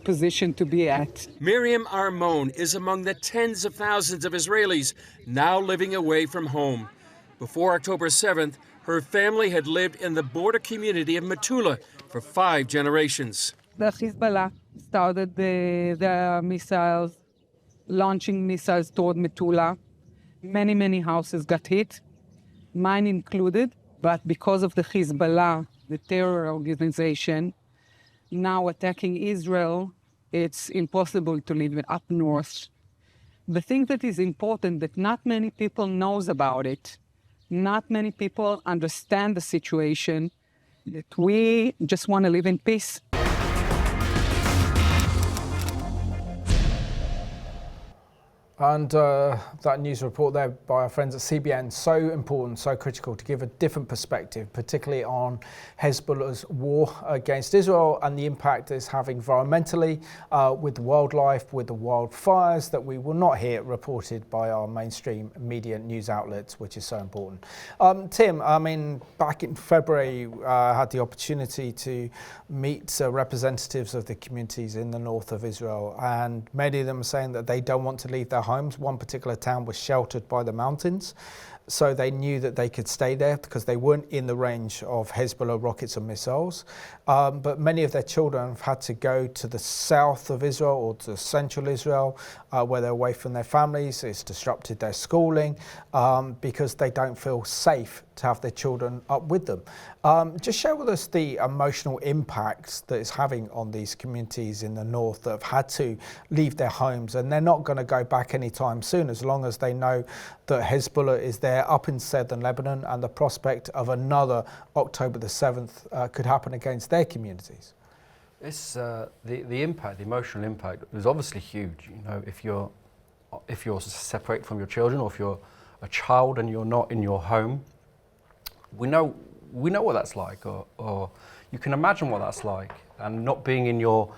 Speaker 9: position to be at.
Speaker 6: Miriam Armon is among the tens of thousands of Israelis now living away from home. Before October 7th, her family had lived in the border community of Metula for 5 generations.
Speaker 9: The Hezbollah started the missiles, launching missiles toward Metula. Many houses got hit, mine included. But because of the Hezbollah, the terror organization, now attacking Israel, it's impossible to live up north. The thing that is important that not many people knows about it, not many people understand the situation, that we just want to live in peace.
Speaker 1: And that news report there by our friends at CBN, so important, so critical to give a different perspective, particularly on Hezbollah's war against Israel and the impact it's having environmentally with the wildlife, with the wildfires that we will not hear reported by our mainstream media news outlets, which is so important. Tim, I mean, back in February, I had the opportunity to meet representatives of the communities in the north of Israel, and many of them are saying that they don't want to leave their homes. One particular town was sheltered by the mountains, so they knew that they could stay there because they weren't in the range of Hezbollah rockets and missiles. But many of their children have had to go to the south of Israel or to central Israel where they're away from their families. It's disrupted their schooling because they don't feel safe to have their children up with them. Just share with us the emotional impacts that it's having on these communities in the north that have had to leave their homes, and they're not going to go back anytime soon as long as they know that Hezbollah is there up in southern Lebanon, and the prospect of another October the 7th could happen against their communities.
Speaker 2: It's the impact, the emotional impact is obviously huge. You know, if you're separated from your children, or if you're a child and you're not in your home, we know what that's like, or you can imagine what that's like, and not being in your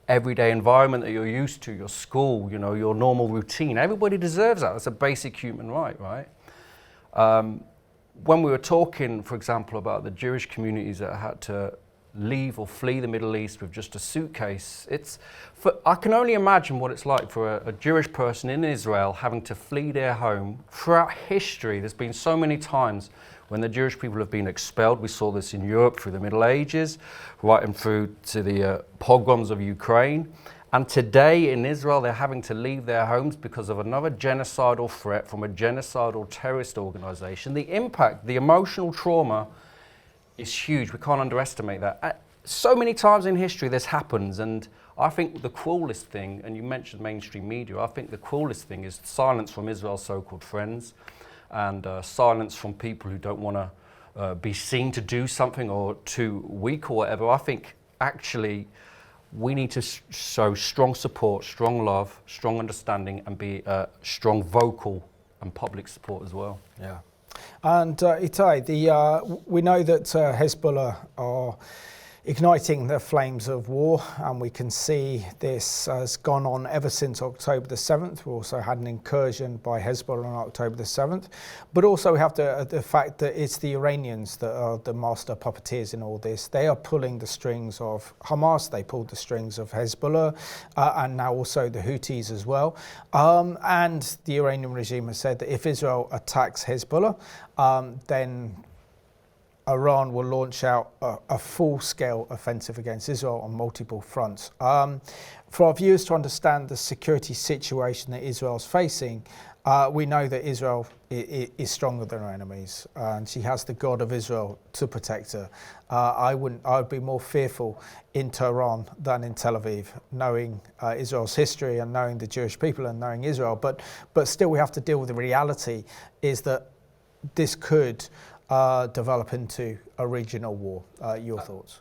Speaker 2: everyday environment that you're used to, your school, you know, your normal routine. Everybody deserves that. That's a basic human right, right? When we were talking, for example, about the Jewish communities that had to leave or flee the Middle East with just a suitcase, I can only imagine what it's like for a Jewish person in Israel having to flee their home. Throughout history, there's been so many times when the Jewish people have been expelled. We saw this in Europe through the Middle Ages, right and through to the pogroms of Ukraine. And today in Israel, they're having to leave their homes because of another genocidal threat from a genocidal terrorist organization. The impact, the emotional trauma is huge. We can't underestimate that. So many times in history this happens, and I think the cruelest thing, and you mentioned mainstream media, I think the cruelest thing is silence from Israel's so-called friends, and silence from people who don't want to be seen to do something or too weak or whatever. I think actually we need to show strong support, strong love, strong understanding, and be strong vocal and public support as well.
Speaker 1: Yeah. And Itai, we know that Hezbollah are igniting the flames of war, and we can see this has gone on ever since October the 7th. We also had an incursion by Hezbollah on October the 7th, but also we have the fact that it's the Iranians that are the master puppeteers in all this. They are pulling the strings of Hamas, they pulled the strings of Hezbollah, and now also the Houthis as well. And the Iranian regime has said that if Israel attacks Hezbollah, then Iran will launch out a full-scale offensive against Israel on multiple fronts. For our viewers to understand the security situation that Israel's facing, we know that Israel is stronger than her enemies, and she has the God of Israel to protect her. I would be more fearful in Tehran than in Tel Aviv, knowing Israel's history and knowing the Jewish people and knowing Israel. But still, we have to deal with the reality is that this could develop into a regional war. Your thoughts?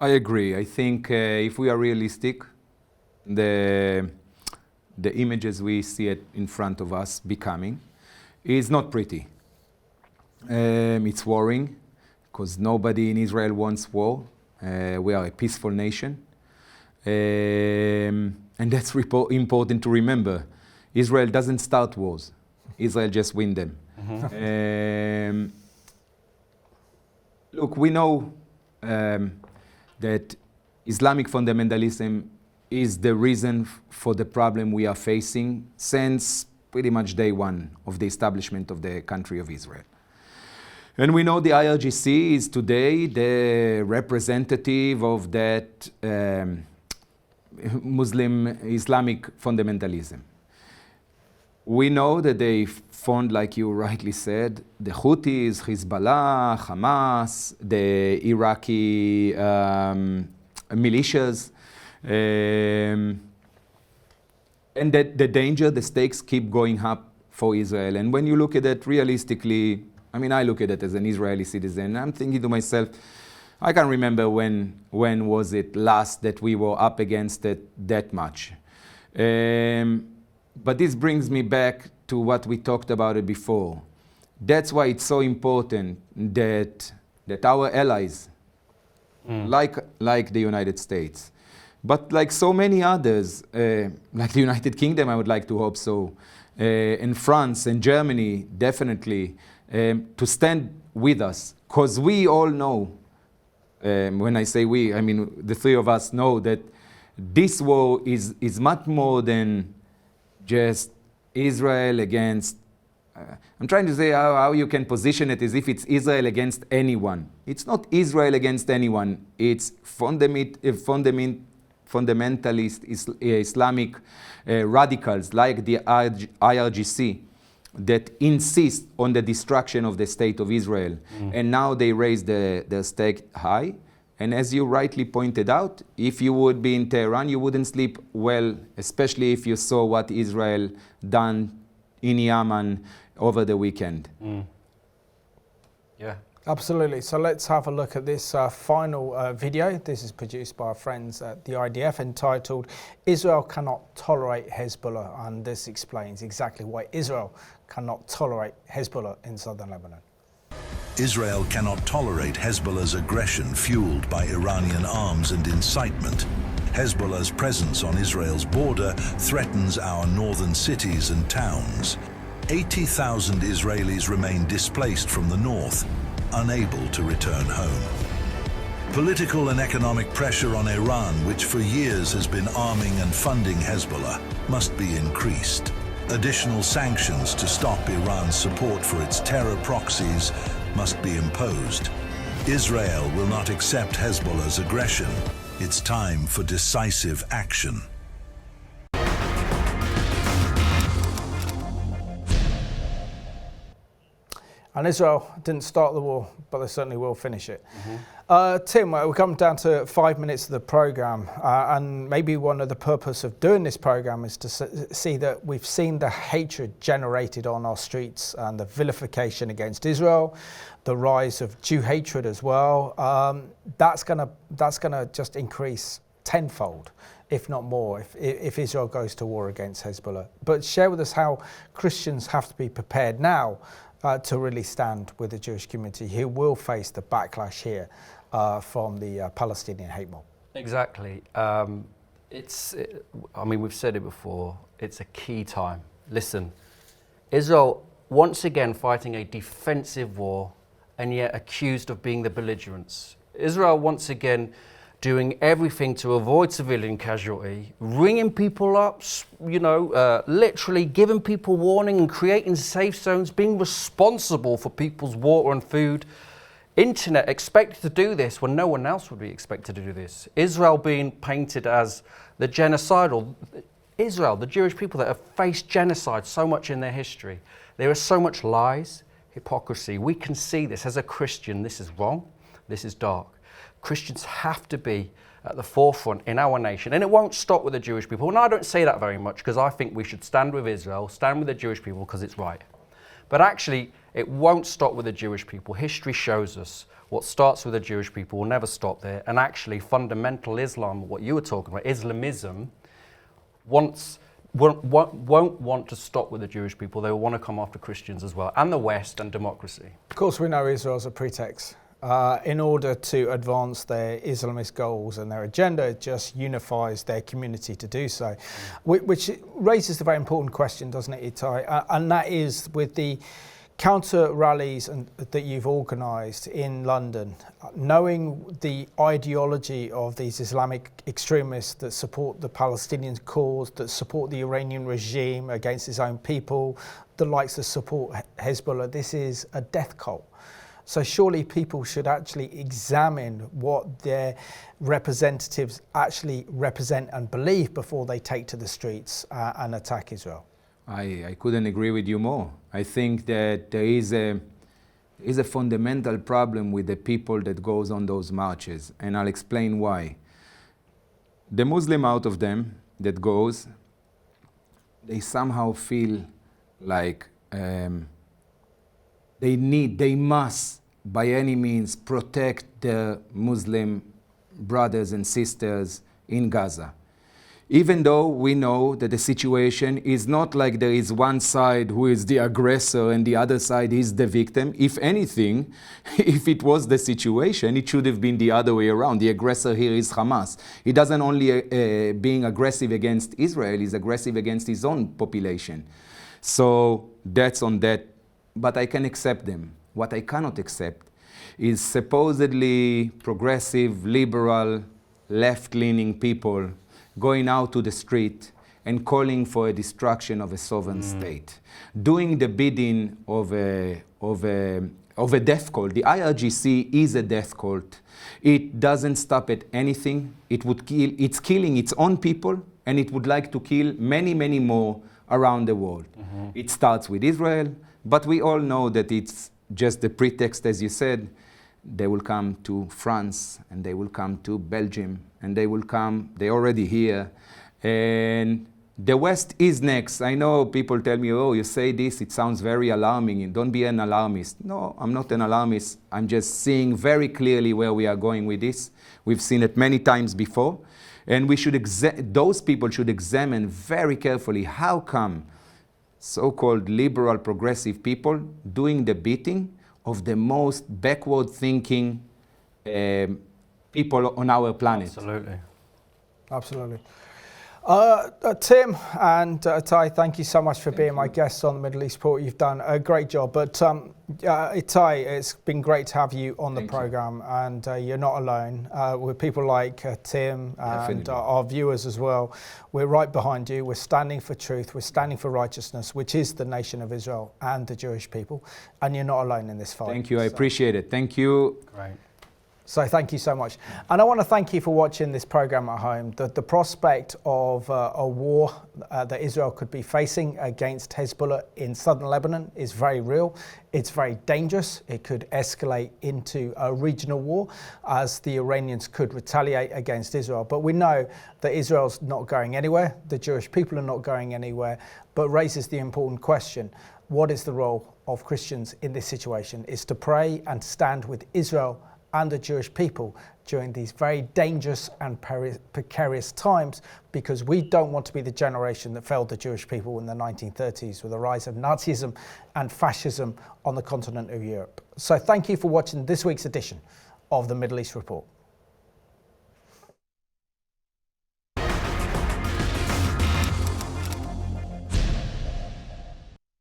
Speaker 3: I agree. I think if we are realistic, the images we see it in front of us becoming is not pretty. It's worrying because nobody in Israel wants war. We are a peaceful nation. And that's important to remember. Israel doesn't start wars. Israel just wins them. Mm-hmm. Look, we know that Islamic fundamentalism is the reason for the problem we are facing since pretty much day one of the establishment of the country of Israel. And we know the IRGC is today the representative of that Muslim Islamic fundamentalism. We know that they fund, like you rightly said, the Houthis, Hezbollah, Hamas, the Iraqi militias, and that the danger, the stakes keep going up for Israel. And when you look at it realistically, I mean, I look at it as an Israeli citizen. I'm thinking to myself, I can't remember when was it last that we were up against it that much. But this brings me back to what we talked about it before. That's why it's so important that our allies, like the United States, but like so many others, like the United Kingdom, I would like to hope so, and France and Germany, definitely, to stand with us. Because we all know, when I say we, I mean the three of us know that this war is much more than just Israel against, I'm trying to say how you can position it as if it's Israel against anyone. It's not Israel against anyone. It's fundamentalist Islamic radicals like the IRGC that insist on the destruction of the state of Israel. And now they raise the stake high. And as you rightly pointed out, if you would be in Tehran, you wouldn't sleep well, especially if you saw what Israel done in Yemen over the weekend.
Speaker 2: Yeah.
Speaker 1: Absolutely. So let's have a look at this final video. This is produced by our friends at the IDF, entitled "Israel Cannot Tolerate Hezbollah," and this explains exactly why Israel cannot tolerate Hezbollah in southern Lebanon.
Speaker 10: Israel cannot tolerate Hezbollah's aggression fueled by Iranian arms and incitement. Hezbollah's presence on Israel's border threatens our northern cities and towns. 80,000 Israelis remain displaced from the north, unable to return home. Political and economic pressure on Iran, which for years has been arming and funding Hezbollah, must be increased. Additional sanctions to stop Iran's support for its terror proxies must be imposed. Israel will not accept Hezbollah's aggression. It's time for decisive action.
Speaker 1: And Israel didn't start the war, but they certainly will finish it. Tim, we come down to 5 minutes of the programme, and maybe one of the purpose of doing this programme is to see that we've seen the hatred generated on our streets and the vilification against Israel, the rise of Jew hatred as well. That's gonna just increase tenfold, if not more, if Israel goes to war against Hezbollah. But share with us how Christians have to be prepared now to really stand with the Jewish community who will face the backlash here from the Palestinian hate mob.
Speaker 2: Exactly. I mean, we've said it before, it's a key time. Listen, Israel once again fighting a defensive war and yet accused of being the belligerents. Israel once again doing everything to avoid civilian casualty, ringing people up, literally giving people warning and creating safe zones, being responsible for people's water and food. Internet expected to do this when no one else would be expected to do this. Israel being painted as the genocidal. Israel, the Jewish people that have faced genocide so much in their history. There is so much lies, hypocrisy. We can see this. As a Christian, this is wrong, this is dark. Christians have to be at the forefront in our nation. And it won't stop with the Jewish people. And I don't say that very much because I think we should stand with Israel, stand with the Jewish people because it's right. But actually, it won't stop with the Jewish people. History shows us what starts with the Jewish people will never stop there. And actually, fundamental Islam, what you were talking about, Islamism, won't want to stop with the Jewish people. They will want to come after Christians as well, and the West and democracy.
Speaker 1: Of course, we know Israel's a pretext. In order to advance their Islamist goals and their agenda, it just unifies their community to do so. Which raises the very important question, doesn't it, Itai? And that is with the counter rallies that you've organised in London, knowing the ideology of these Islamic extremists that support the Palestinian cause, that support the Iranian regime against its own people, the likes that support Hezbollah, this is a death cult. So surely people should actually examine what their representatives actually represent and believe before they take to the streets and attack Israel.
Speaker 3: I couldn't agree with you more. I think that there is a fundamental problem with the people that goes on those marches, and I'll explain why. The Muslim out of them that goes, they somehow feel like they must, by any means, protect the Muslim brothers and sisters in Gaza. even though we know that the situation is not like there is one side who is the aggressor and the other side is the victim. If anything, if it was the situation, it should have been the other way around. The aggressor here is Hamas. He doesn't only being aggressive against Israel, he's aggressive against his own population. So that's on that, but I can accept them. What I cannot accept is supposedly progressive, liberal, left-leaning people going out to the street and calling for a destruction of a sovereign state, doing the bidding of a death cult. The IRGC is a death cult. It doesn't stop at anything. It's killing its own people, and it would like to kill many, many more around the world. It starts with Israel, but we all know that it's just the pretext, as you said. They will come to France, and they will come to Belgium, and they're already here. And the West is next. I know people tell me, oh, you say this, it sounds very alarming. Don't be an alarmist. No, I'm not an alarmist. I'm just seeing very clearly where we are going with this. We've seen it many times before. And we should those people should examine very carefully how come so-called liberal progressive people doing the beating of the most backward thinking people on our planet.
Speaker 2: Absolutely.
Speaker 1: Absolutely. Tim and Itai, thank you so much for being my guests on the Middle East Report. You've done a great job. But Itai, it's been great to have you on the program, and you're not alone. With people like Tim and our viewers as well, we're right behind you. We're standing for truth. We're standing for righteousness, which is the nation of Israel and the Jewish people. And you're not alone in this fight.
Speaker 3: Thank you. I appreciate it. Thank you.
Speaker 2: Great.
Speaker 1: So thank you so much. And I want to thank you for watching this program at home. The prospect of a war that Israel could be facing against Hezbollah in southern Lebanon is very real. It's very dangerous. It could escalate into a regional war, as the Iranians could retaliate against Israel. But we know that Israel's not going anywhere. The Jewish people are not going anywhere, but raises the important question: what is the role of Christians in this situation? Is to pray and stand with Israel and the Jewish people during these very dangerous and precarious times, because we don't want to be the generation that failed the Jewish people in the 1930s with the rise of Nazism and fascism on the continent of Europe. So thank you for watching this week's edition of the Middle East Report.